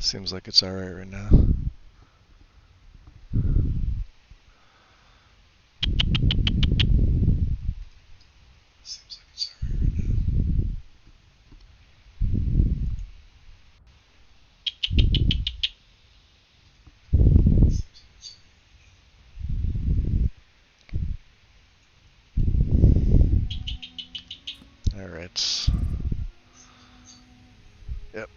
Seems like it's alright right now. Seems like it's alright right now. Alright. Yep.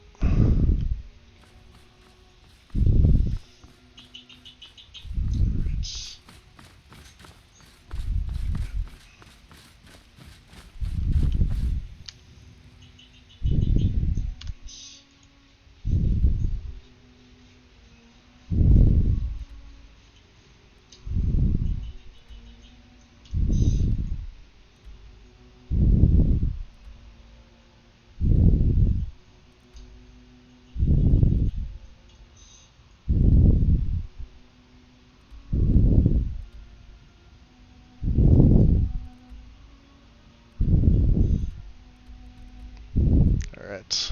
Alright.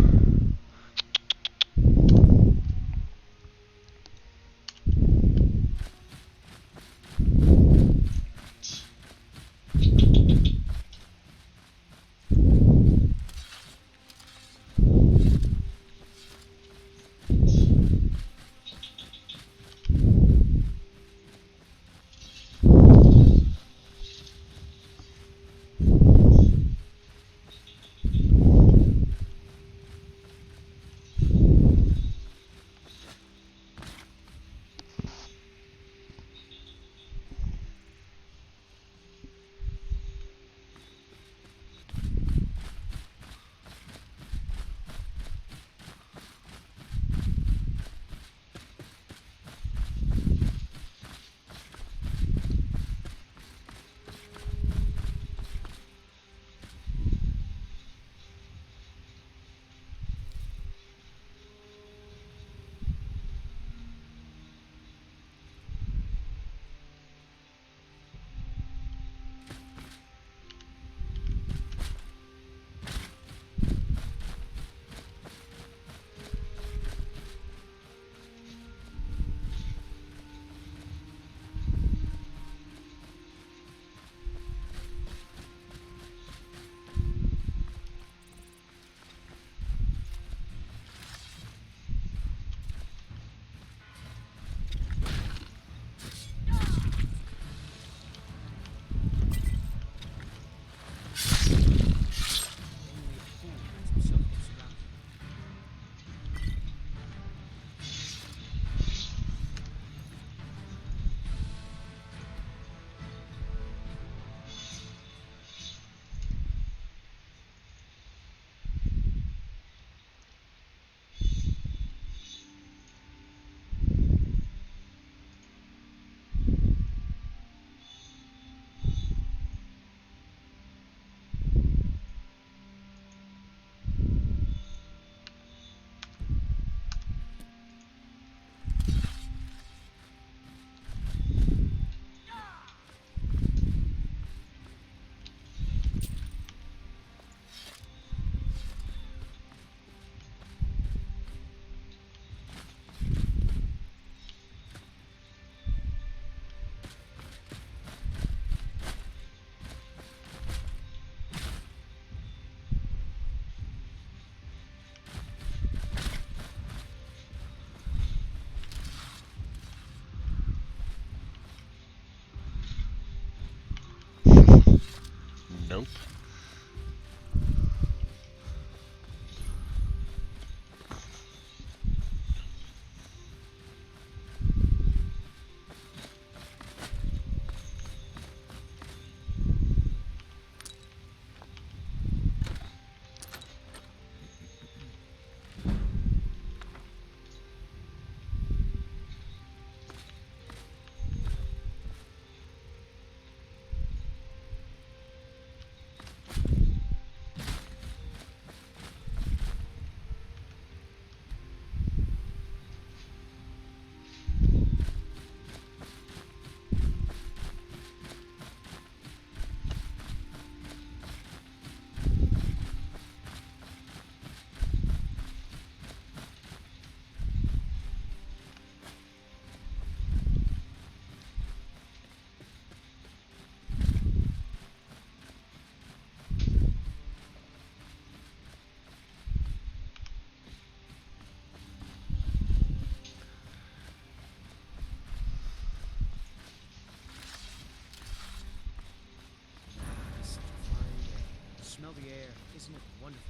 Isn't it wonderful?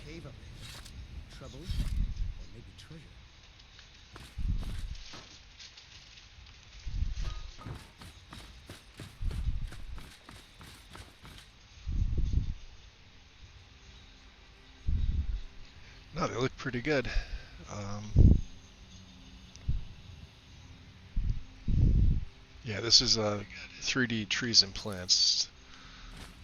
Cave up there. Trouble? Or maybe treasure? No, they look pretty good. Um, yeah, this is 3D trees and plants.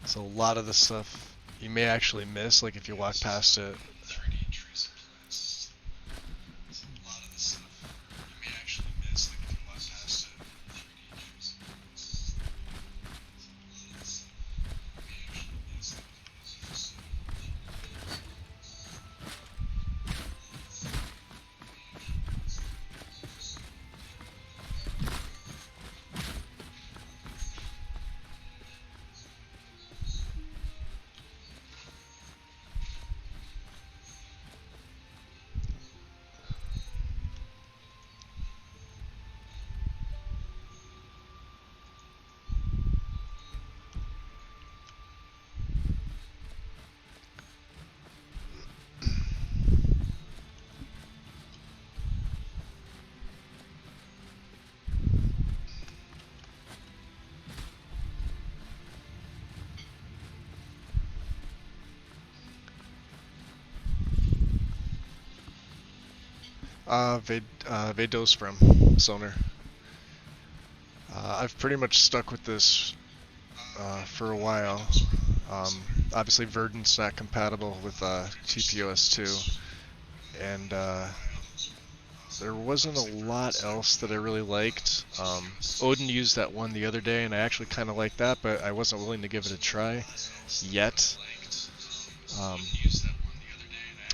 So a lot of the stuff you may actually miss, like if you walk past it. 3D trees and plants. So a lot of the stuff you may actually miss, like if you walk past it. 3D trees and plants. So a lot of the stuff you may actually miss, like if you walk past it. Vados from Sonar. I've pretty much stuck with this for a while. Obviously, Verdant's not compatible with TPOS2, and there wasn't a lot else that I really liked. Odin used that one the other day, and I actually kind of liked that, but I wasn't willing to give it a try yet.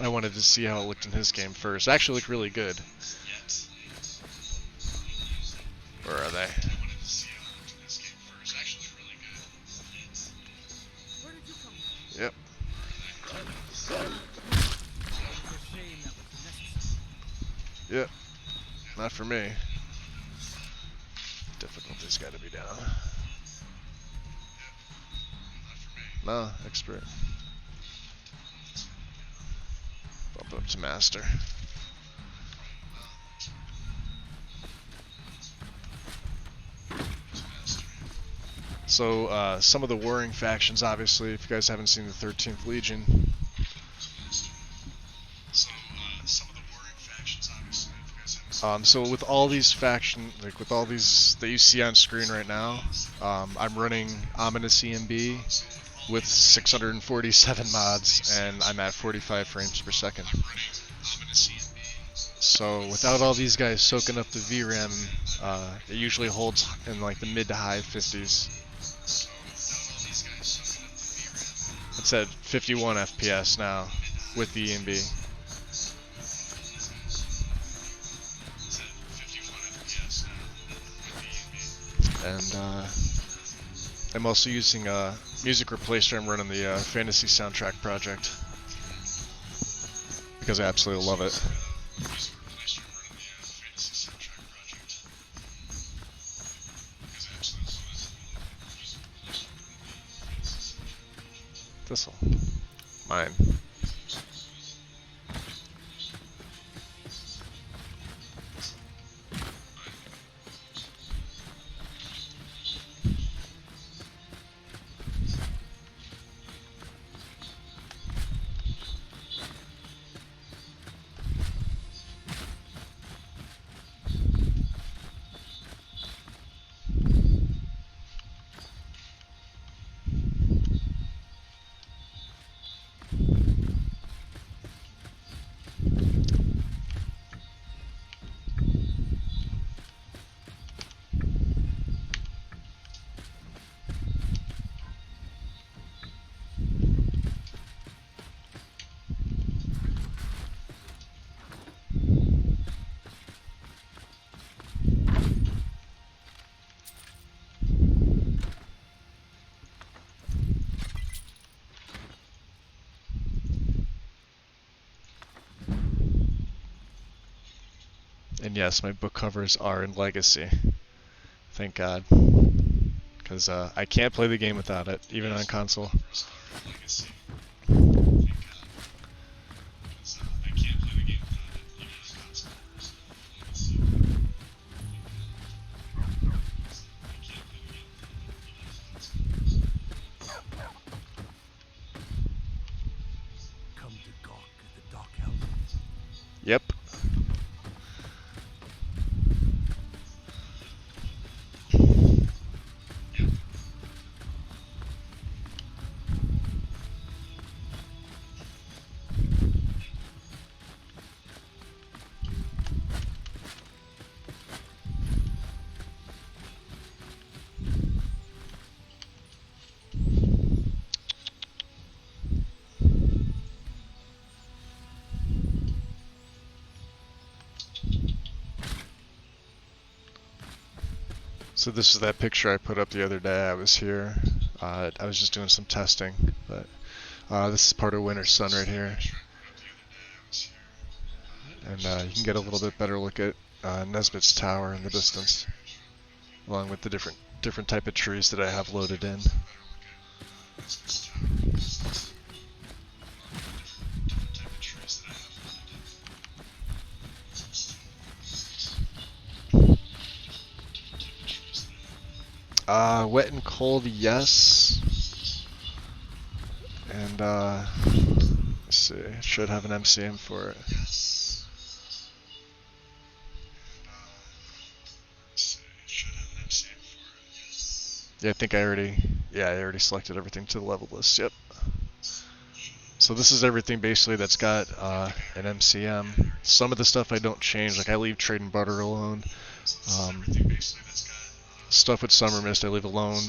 I wanted to see how it looked in his game first. It actually looked really good. Where are they? Yep. Yep. Not for me. Difficulty's got to be down. No, expert. Bump up to master. So, some of the warring factions, obviously, if you guys haven't seen the 13th Legion. So with all these factions, like with all these that you see on screen right now, I'm running Ominous EMB with 647 mods, and I'm at 45 frames per second. So without all these guys soaking up the VRAM, it usually holds in like the mid to high 50s. It's at 51 FPS now with the EMB. And I'm also using a music replacer. I'm running the Fantasy Soundtrack project because I absolutely love it. This'll mine. And yes, my book covers are in Legacy. Thank God. because I can't play the game without it, even on console. Come to gawk at the Dark Elf. Yep. So this is that picture I put up the other day. I was here. I was just doing some testing, but this is part of Winter Sun right here. And you can get a little bit better look at Nesbitt's tower in the distance, along with the different type of trees that I have loaded in. Wet and cold, yes. And let's see, should have an MCM for it. Yeah, I think I already selected everything to the level list. Yep. So this is everything basically that's got an MCM. Some of the stuff I don't change, like I leave trade and barter alone. Stuff with Summer Mist I leave alone,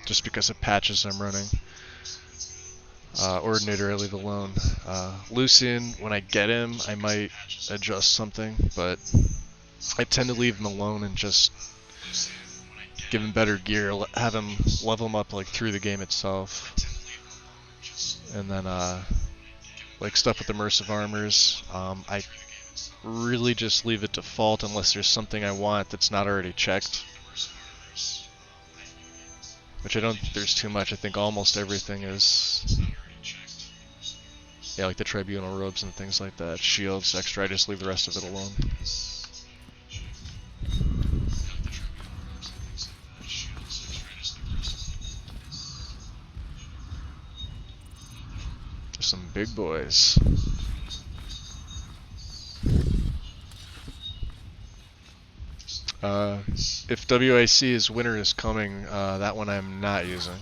just because of patches I'm running. Ordinator I leave alone. Lucian, when I get him, I might adjust something, but I tend to leave him alone and just give him better gear, have him level him up like through the game itself. And then like stuff with immersive armors, I really just leave it default unless there's something I want that's not already checked. Which I don't think there's too much. I think almost everything is. Yeah, like the tribunal robes and things like that. Shields, extra, I just leave the rest of it alone. Some big boys. If WAC is Winter is Coming, that one I'm not using.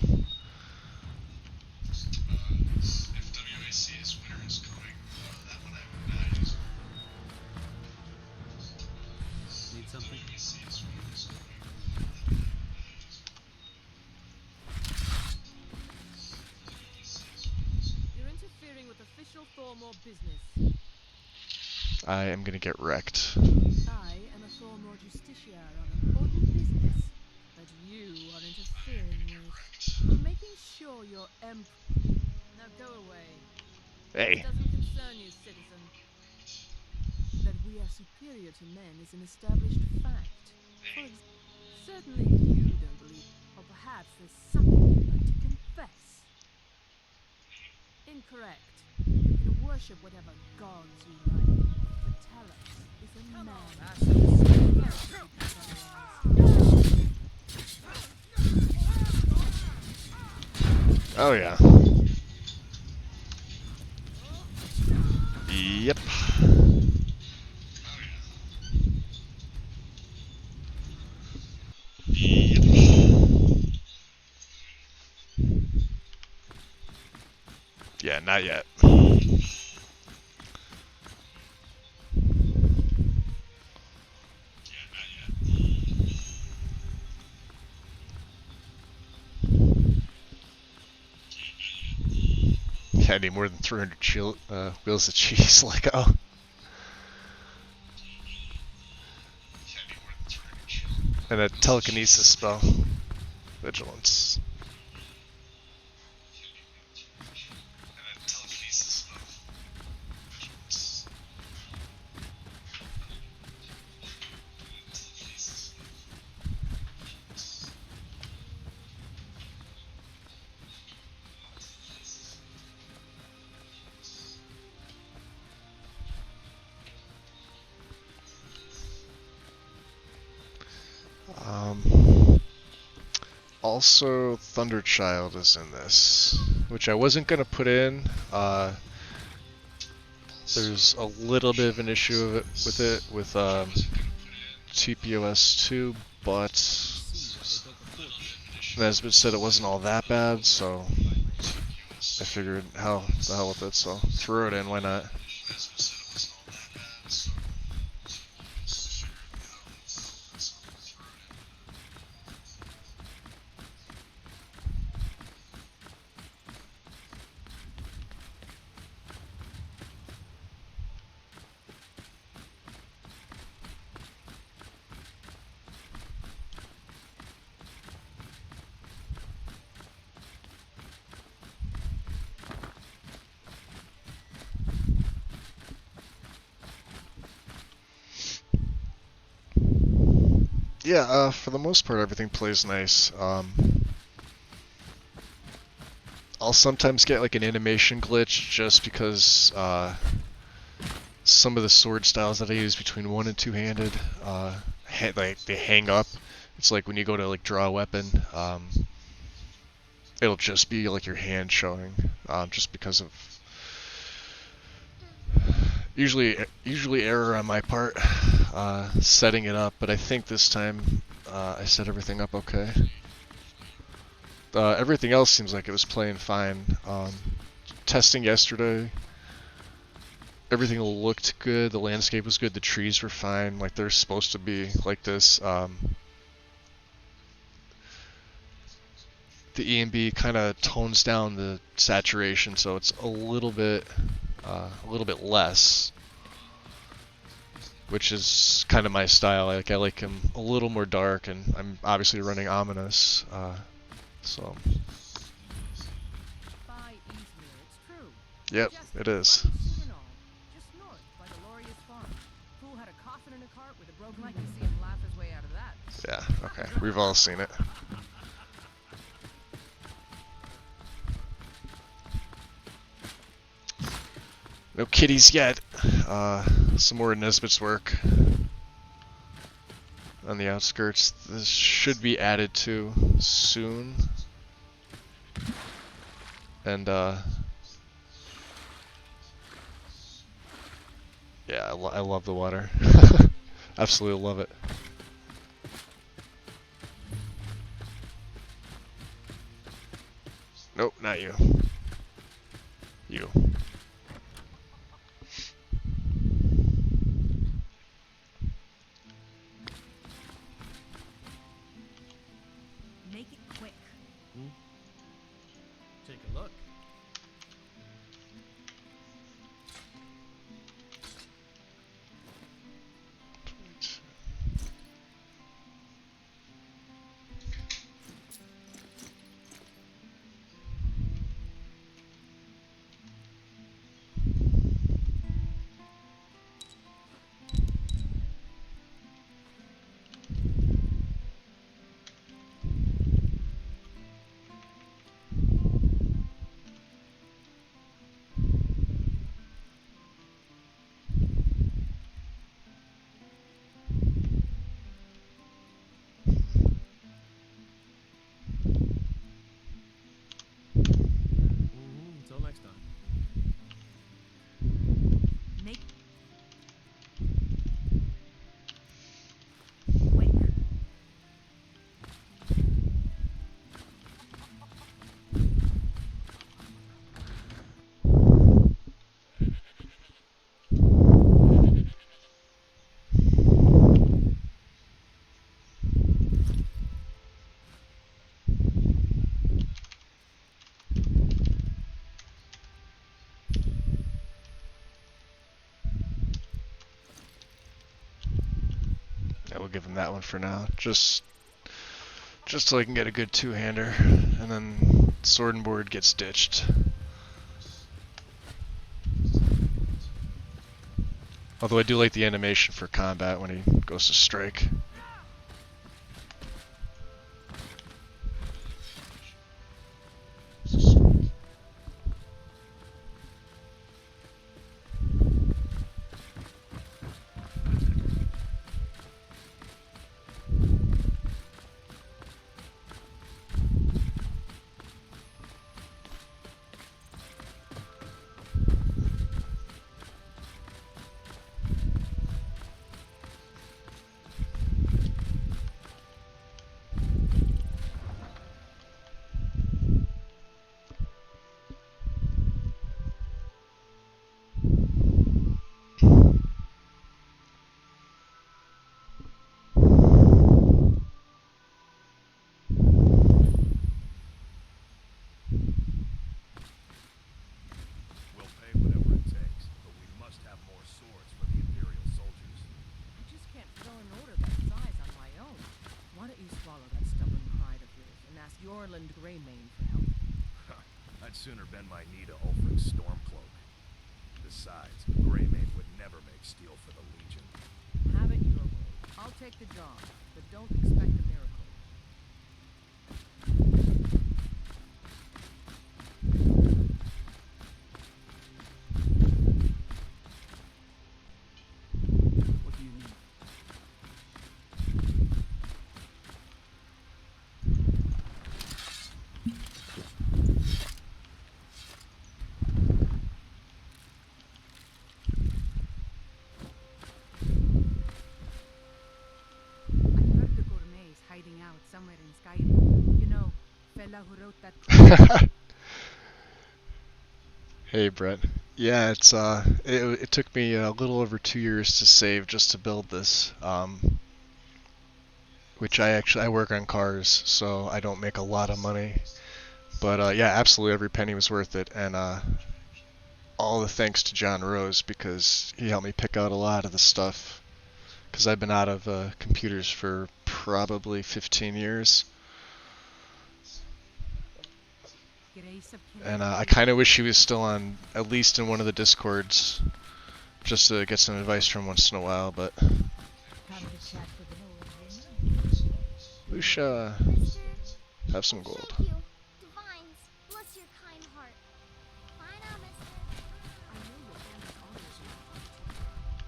Need something? You're interfering with official Thormore business. I am gonna get wrecked. I am a Thormore justiciar on important business that you are interfering with. You're making sure your Now go away. Hey. It doesn't concern you, citizen. That we are superior to men is an established fact. Certainly you don't believe, or perhaps there's something you'd like to confess. Incorrect. You can worship whatever gods you like, but Talos is a man. Oh yeah. Yep. Yeah, not yet. Yeah, I need more than 300 wheels of cheese, Lego. And a telekinesis spell. Vigilance. also Thunderchild is in this, which I wasn't gonna put in. There's a little bit of an issue with TPOS2, but Nesbitt said it wasn't all that bad, so I figured, how the hell with it, so threw it in, why not? Yeah, for the most part, everything plays nice. I'll sometimes get like an animation glitch just because some of the sword styles that I use between one and two-handed, like they hang up. It's like when you go to like draw a weapon, it'll just be like your hand showing, just because of usually error on my part setting it up. But I think this time I set everything up okay. Everything else seems like it was playing fine. Testing yesterday, everything looked good, the landscape was good, the trees were fine, like they're supposed to be like this. The EMB kind of tones down the saturation, so it's a little bit less, which is kind of my style. Like I like him a little more dark, and I'm obviously running ominous, so. Yep, it is. Yeah, okay, we've all seen it. No kitties yet. Some more Nesbitt's work on the outskirts. This should be added to soon. And yeah, I love the water. Absolutely love it. Nope, not you. You. Make it quick. Take a look. Until next time. Make quick. Yeah, we'll give him that one for now. Just so I can get a good two-hander, and then sword and board gets ditched. Although I do like the animation for combat when he goes to strike. Greymane for help. I'd sooner bend my knee to Ulfric's Stormcloak. Besides, Greymane would never make steel for the Legion. Have it your way. I'll take the job, but don't expect a miracle. What do you need? I heard the gourmet's hiding out somewhere in Skyrim. You know, fella who wrote that. Hey Brett. Yeah, it took me a little over 2 years to save just to build this. Which I work on cars, so I don't make a lot of money. But yeah, absolutely every penny was worth it, and all the thanks to John Rose because he helped me pick out a lot of the stuff. Because I've been out of computers for probably 15 years. And I kind of wish he was still on, at least in one of the Discords, just to get some advice from once in a while, but... Lucia, have some gold. Thank you. Divines, bless your kind heart. Bye now, mister. I know your family's honors you,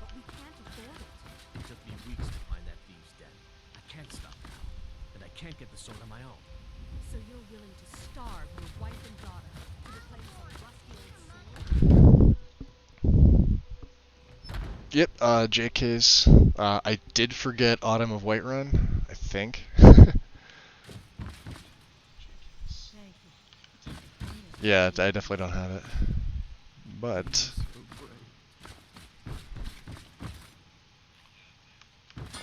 but we can't afford it. It took me weeks to find that thieves' den. I can't stop now, and I can't get the sword on my own. So you're willing to starve your wife and daughter to replace a rusty old sword? Yep, JK's. I did forget Autumn of Whiterun, I think. Thank you. Yeah, I definitely don't have it. But...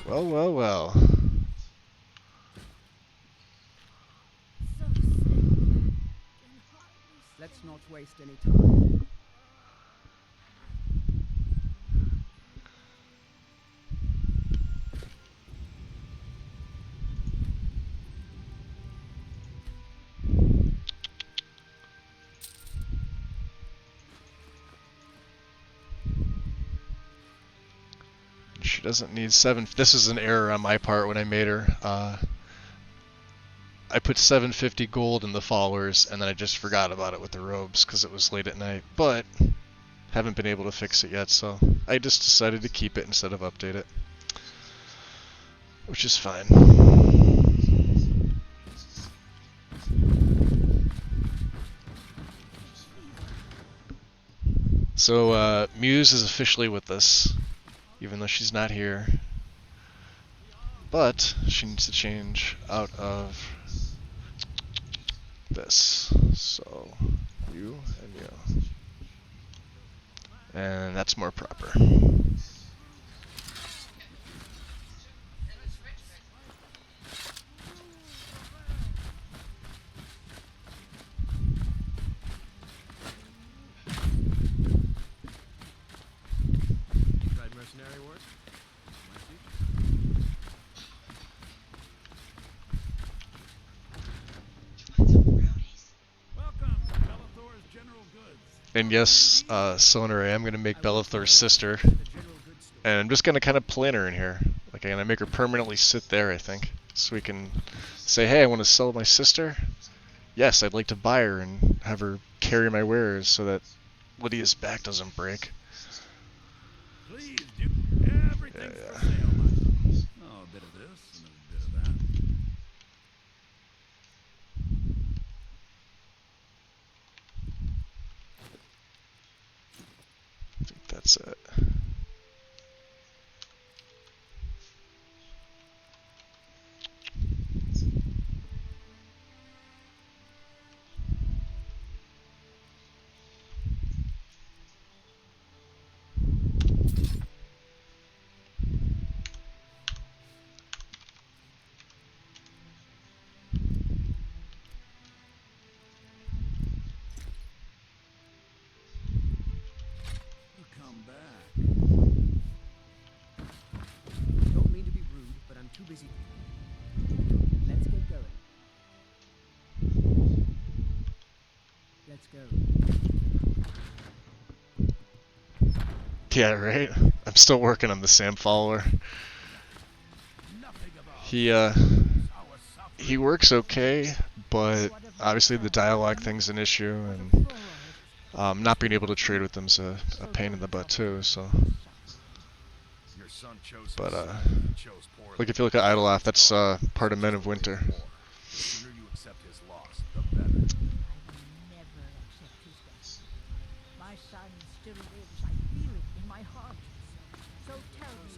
well, well, well. So sick, man. Let's not waste any time. She doesn't need 7... This is an error on my part when I made her. I put 750 gold in the followers, and then I just forgot about it with the robes because it was late at night. But haven't been able to fix it yet, so I just decided to keep it instead of update it, which is fine. So Muse is officially with us, even though she's not here. But she needs to change out of this. So you and you. And that's more proper. You tried mercenary work? Welcome, Bellathor's General Goods. And yes, Sonar, I am going to make Bellathor's sister. The General Goods store. And I'm just going to kind of plan her in here. Like, I'm going to make her permanently sit there, I think. So we can say, hey, I want to sell my sister. Yes, I'd like to buy her and have her carry my wares so that Lydia's back doesn't break. Please do everything's Yeah, for sale, bud. Oh, a bit of this and a bit of that. I think that's it. Come back. Let's go. Yeah, right? I'm still working on the Sam follower. He works okay, but obviously the dialogue thing's an issue, and not being able to trade with them's a pain in the butt too, so. Your son chose But, his side, and he chose poorly. like if you look at Idolaf, that's part of Men of Winter. The sooner you accept his loss, the better. I will never accept his death. My son still lives. I feel it in my heart. So tell me,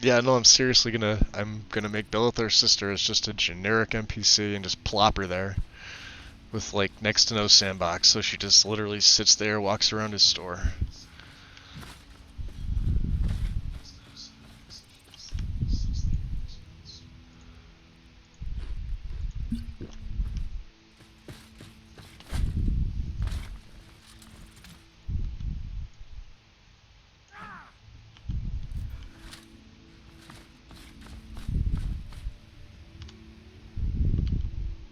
Yeah, no, I'm gonna make Billithar's sister as just a generic NPC and just plop her there. With like next to no sandbox, so she just literally sits there, walks around his store.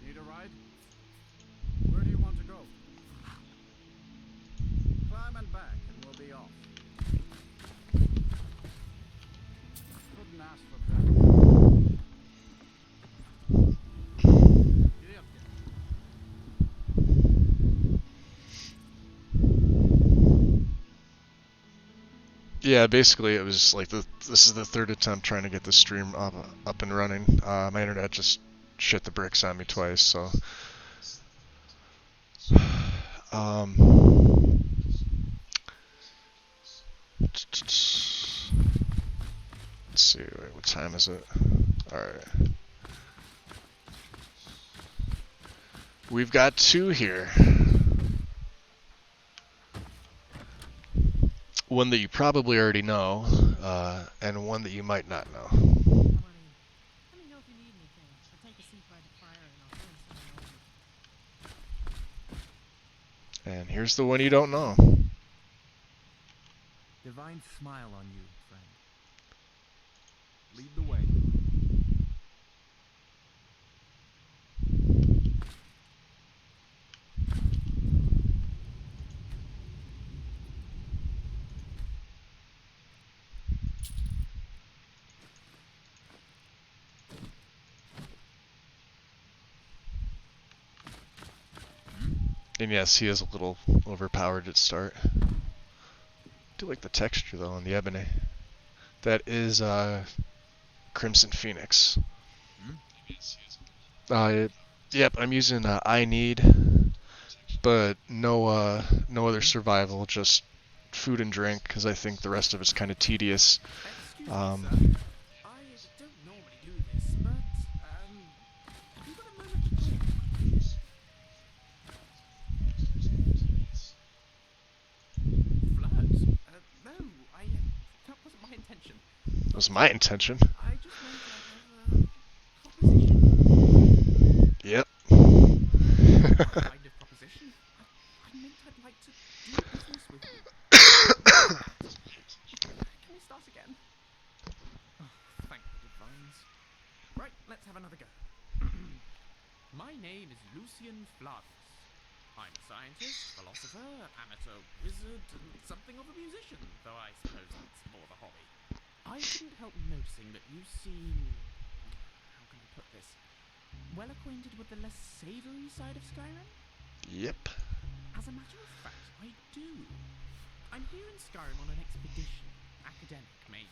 Need a ride? Where do you want to go? Climb and back and we'll be off. Couldn't ask for better. Giddy up, kid. Yeah, basically it was like this is the third attempt trying to get the stream up and running. My internet just shit the bricks on me twice, so. Let's see, wait, what time is it? Alright. We've got two here. One that you probably already know, and one that you might not know. Come on in. Let me know if you need anything. I'll take a seat by the fire and I'll send someone over. And here's the one you don't know. Divine smile on you, friend. Lead the way. And yes, he is a little overpowered at start. I do like the texture though on the ebony. That is Crimson Phoenix. Yep, I'm using I Need, but no no other survival, just food and drink, because I think the rest of it's kind of tedious. Excuse me, sir. I don't normally do this, but have you got a moment to talk? Flirt? No, that wasn't my intention. That was my intention. I just meant I have a proposition. Yep. What kind of proposition? I meant I'd like to do business with you. Can we start again? Oh, thank the divines. Right, let's have another go. My name is Lucian Flavius. I'm a scientist, philosopher, amateur wizard, and something of a musician, though I suppose it's more of a hobby. I couldn't help noticing that you seem... how can I put this? Well acquainted with the less savoury side of Skyrim? Yep. As a matter of fact, I do. I'm here in Skyrim on an expedition, academic mainly.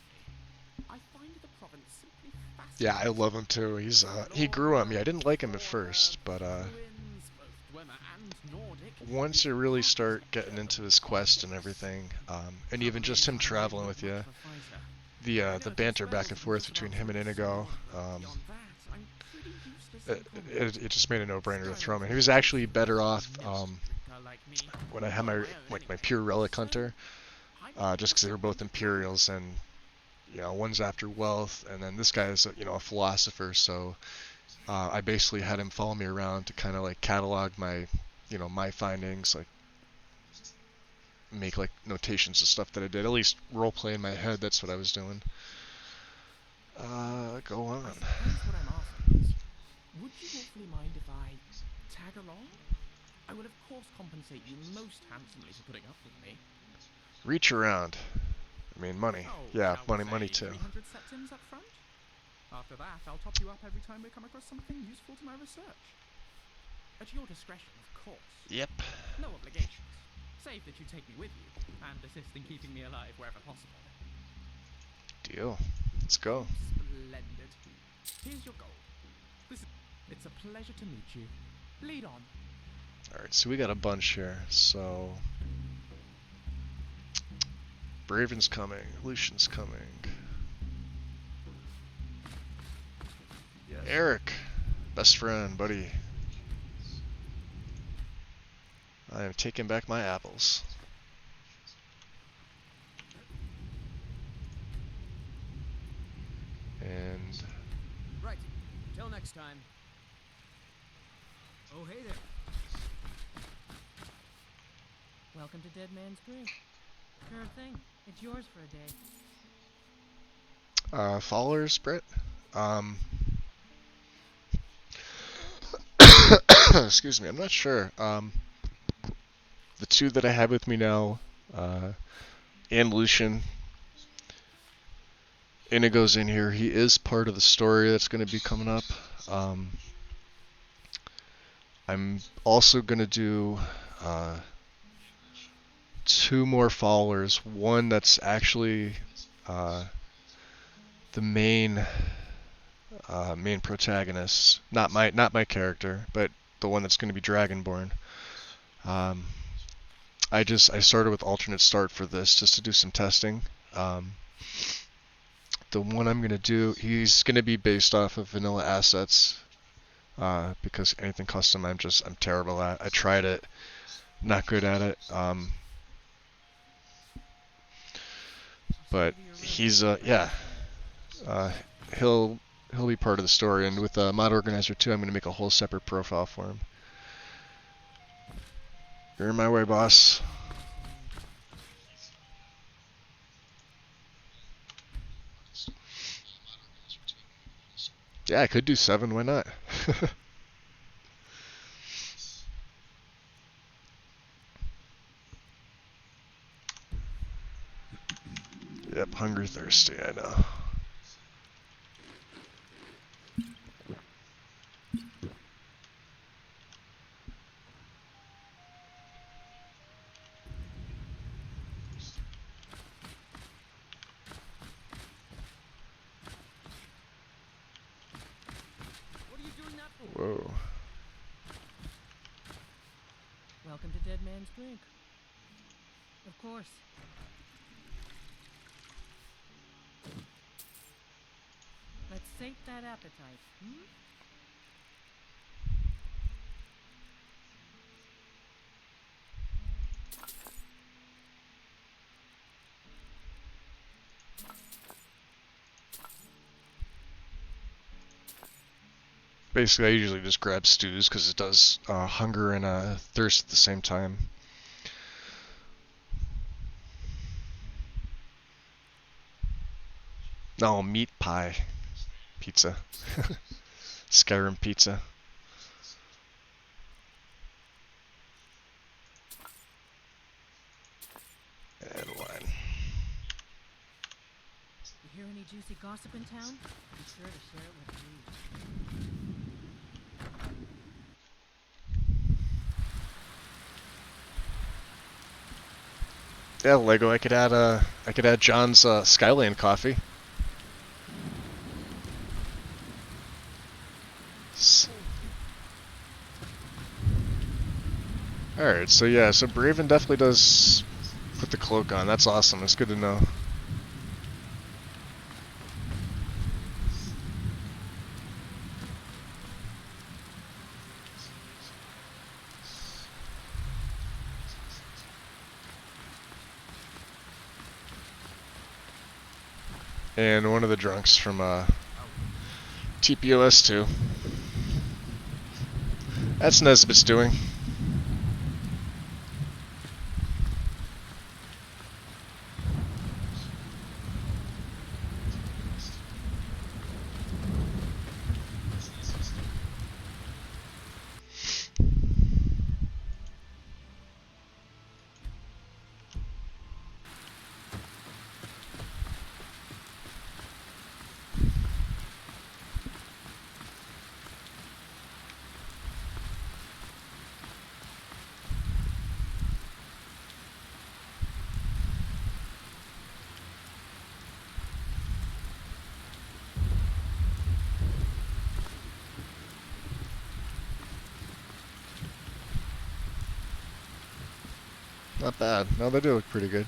I find the province simply fascinating. Yeah, I love him too. He grew on me. I didn't like him at first, but Ruins, both Dwemer and Nordic. once you really start getting into this quest and everything, and even just him traveling with you, the banter back and forth between him and Inigo, Beyond that, I'm pretty useless it just made a no-brainer to throw him in. He was actually better off Like me. when I had my pure relic hunter, just because they were both Imperials, and one's after wealth, and then this guy is a philosopher. So I basically had him follow me around to kind of like catalog my my findings, like make like notations of stuff that I did, at least role play in my head. That's what I was doing. Go on. I suppose what I'm asking is, would you awfully mind if I tag along? I will of course compensate you most handsomely for putting up with me. Reach around. I mean, money. Oh, Yeah, shall we money say too. 300 septims up front? After that, I'll top you up every time we come across something useful to my research. At your discretion, of course. Yep. No obligations. Save that you take me with you, and assist in keeping me alive wherever possible. Deal. Let's go. Splendid. Here's your gold. It's a pleasure to meet you. Lead on. Alright, so we got a bunch here. So Braven's coming, Lucian's coming. Yes. Eric, best friend, buddy. I am taking back my apples. And Right. Till next time. Oh, hey there. Welcome to Dead Man's Grave. Sure thing. It's yours for a day. followers, Brett. Excuse me, I'm not sure. The two that I have with me now, and Lucian. Inigo's in here. He is part of the story that's going to be coming up. I'm also going to do two more followers. One that's actually the main protagonist, not my character, but the one that's going to be Dragonborn. I started with alternate start for this just to do some testing. The one I'm going to do, he's going to be based off of vanilla assets, because anything custom I'm terrible at. I tried it, not good at it. But he's he'll be part of the story, and with Mod Organizer 2, I'm going to make a whole separate profile for him. You're in my way, boss. Yeah, I could do 7, why not? Yep, hungry, thirsty, I know. Whoa. Welcome to Dead Man's Grave. Of course. Let's sate that appetite, hmm? Basically, I usually just grab stews because it does hunger and thirst at the same time. No, meat pie. Pizza. Skyrim pizza. And wine. You hear any juicy gossip in town? Be sure to share it with me. Yeah, Lego. I could add John's Skyland coffee. Alright, so yeah, so Braven definitely does put the cloak on. That's awesome. It's good to know. and one of the drunks from TPOS 2. That's Nesbitt's doing. Not bad. No, they do look pretty good. As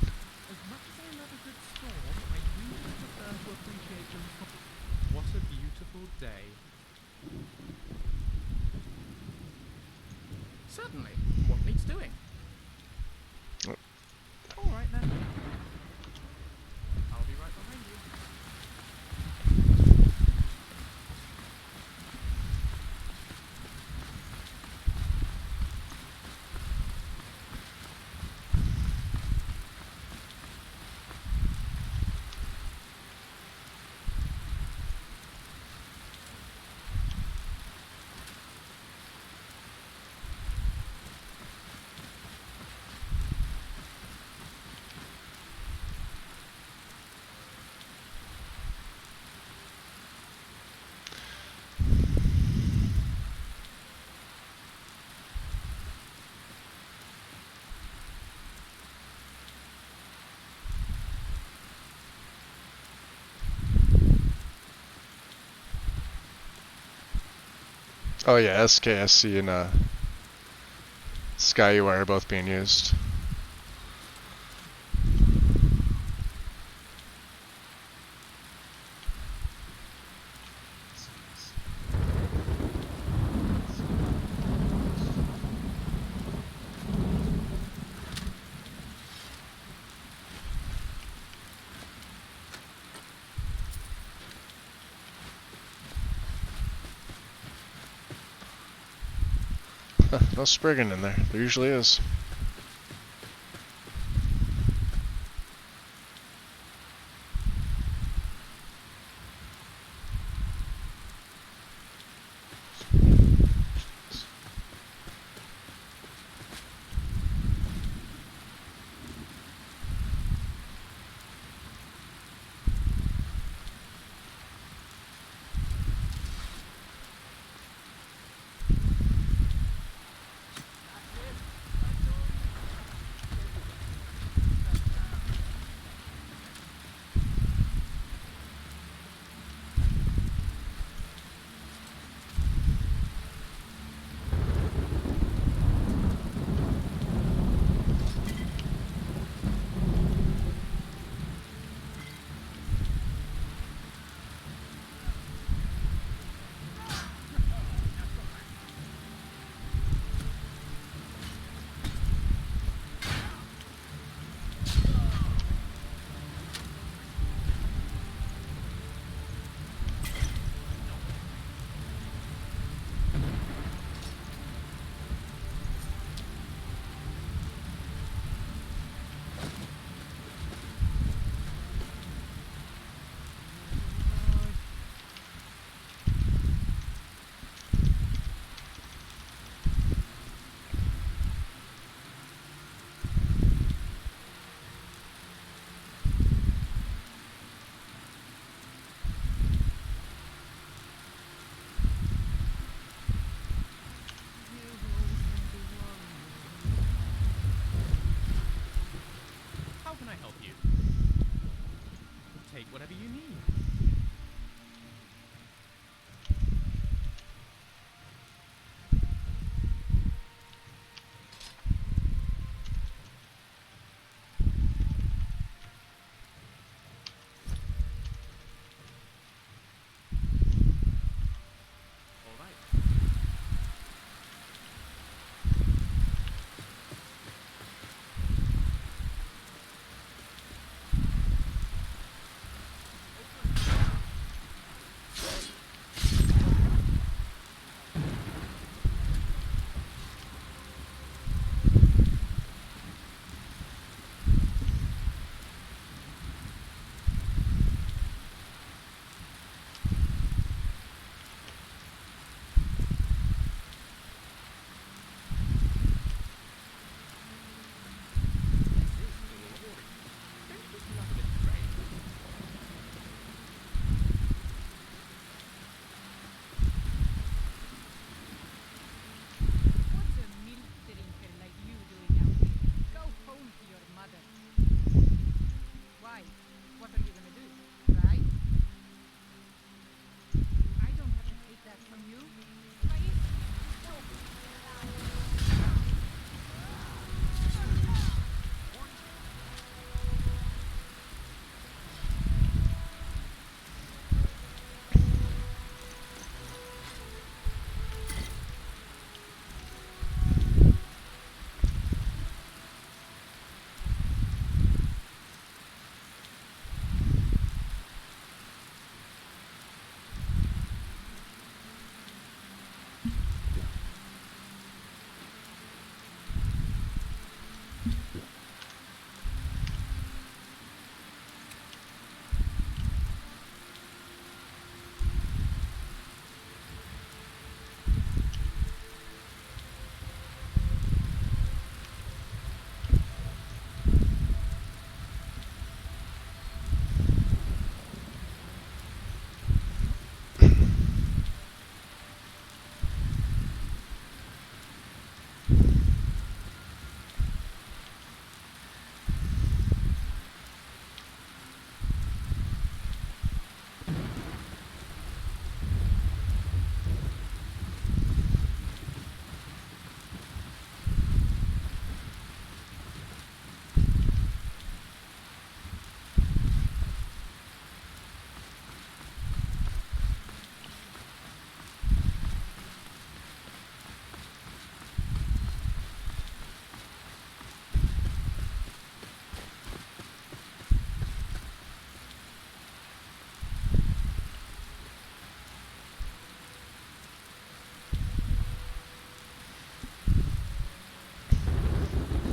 much as I love a good storm, I usually prefer to appreciate them from... What a beautiful day. Certainly. What needs doing? All right then. I'll be right behind you. Oh yeah, SKSC and SkyUI are both being used. No Spriggan in there. There usually is.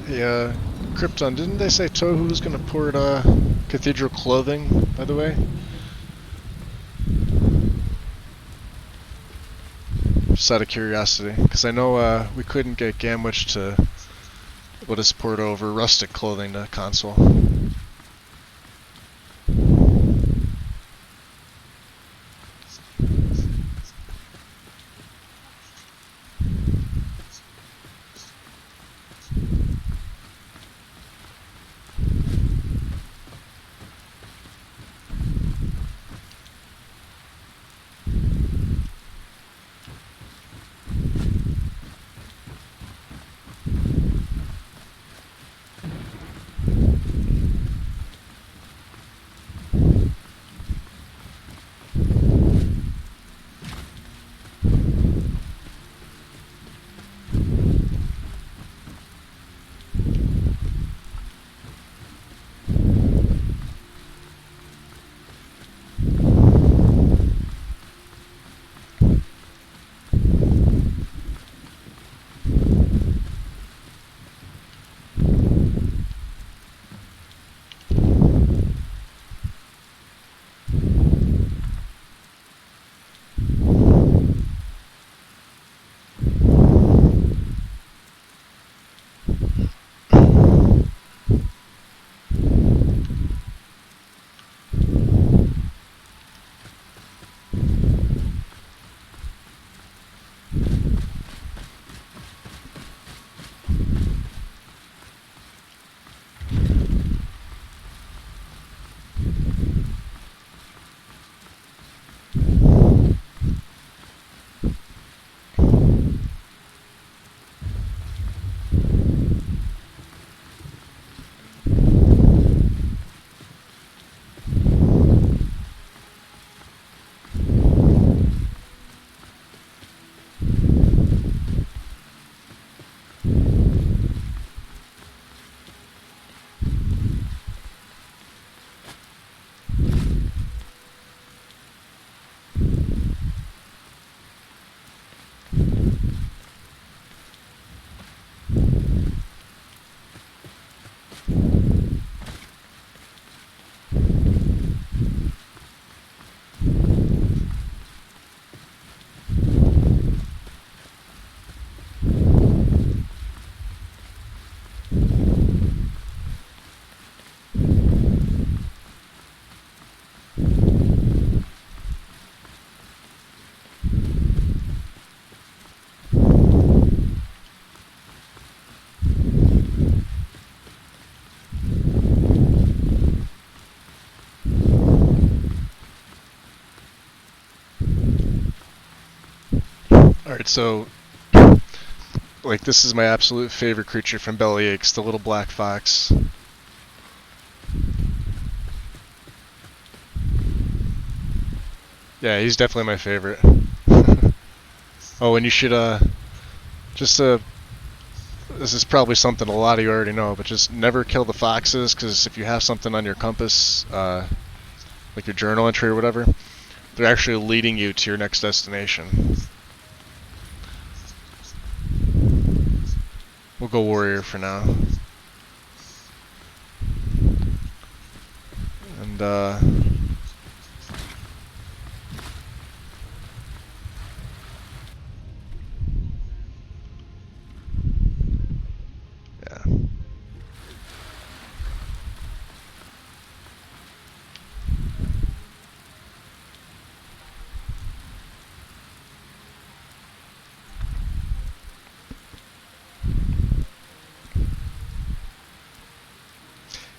Hey, Krypton, didn't they say Tohu was gonna port, Cathedral Clothing, by the way? Just out of curiosity, because I know, we couldn't get Gamwich to let us port over Rustic Clothing to console. Alright, so, like, this is my absolute favorite creature from Bellyaches, the little black fox. Yeah, he's definitely my favorite. Oh, and you should, just, this is probably something a lot of you already know, but just never kill the foxes, because if you have something on your compass, like your journal entry or whatever, they're actually leading you to your next destination. We'll go warrior for now. And, yeah.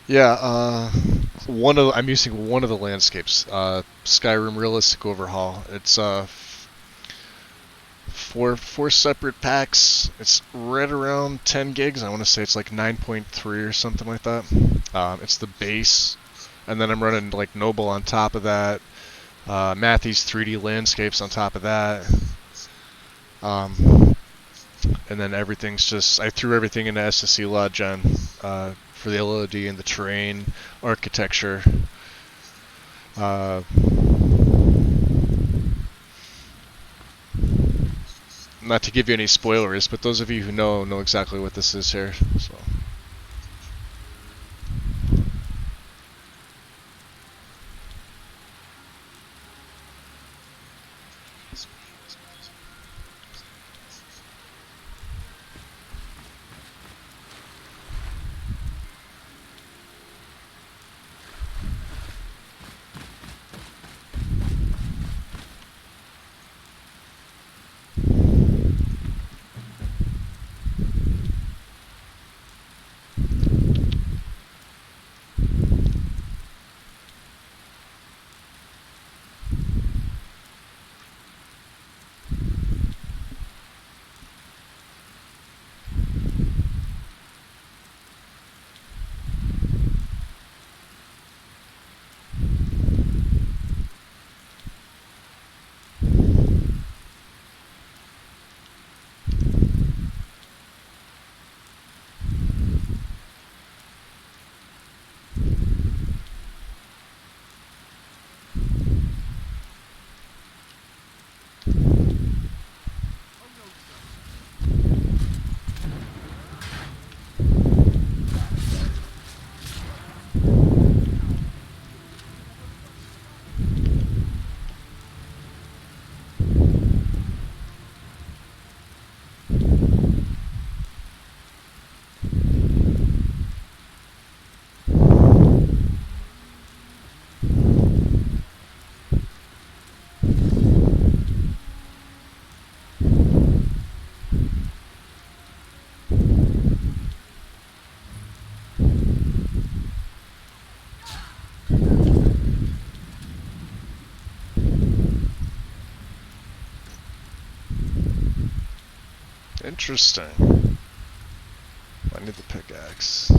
Yeah, I'm using one of the landscapes, Skyrim Realistic Overhaul. It's four separate packs. It's right around 10 gigs. I want to say it's like 9.3 or something like that. It's the base, and then I'm running like Noble on top of that. Matthey's 3D landscapes on top of that. And then everything's just, I threw everything into SSC Lot Gen for the LOD and the terrain, architecture. Not to give you any spoilers, but those of you who know exactly what this is here. So. Interesting. I need the pickaxe.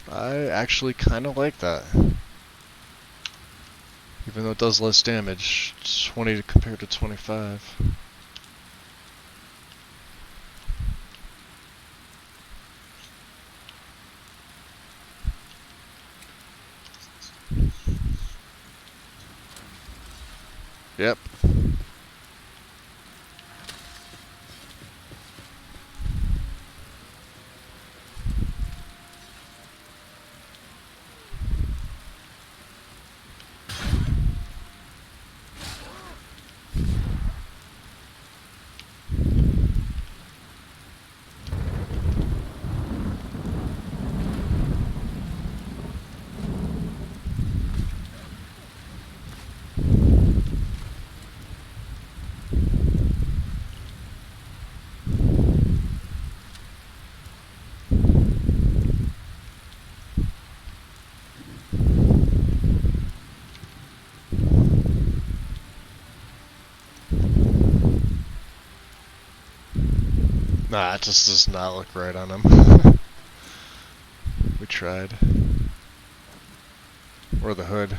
I actually kind of like that. Even though it does less damage, 20 compared to 25. Yep. Nah, it just does not look right on him. We tried. Or the hood.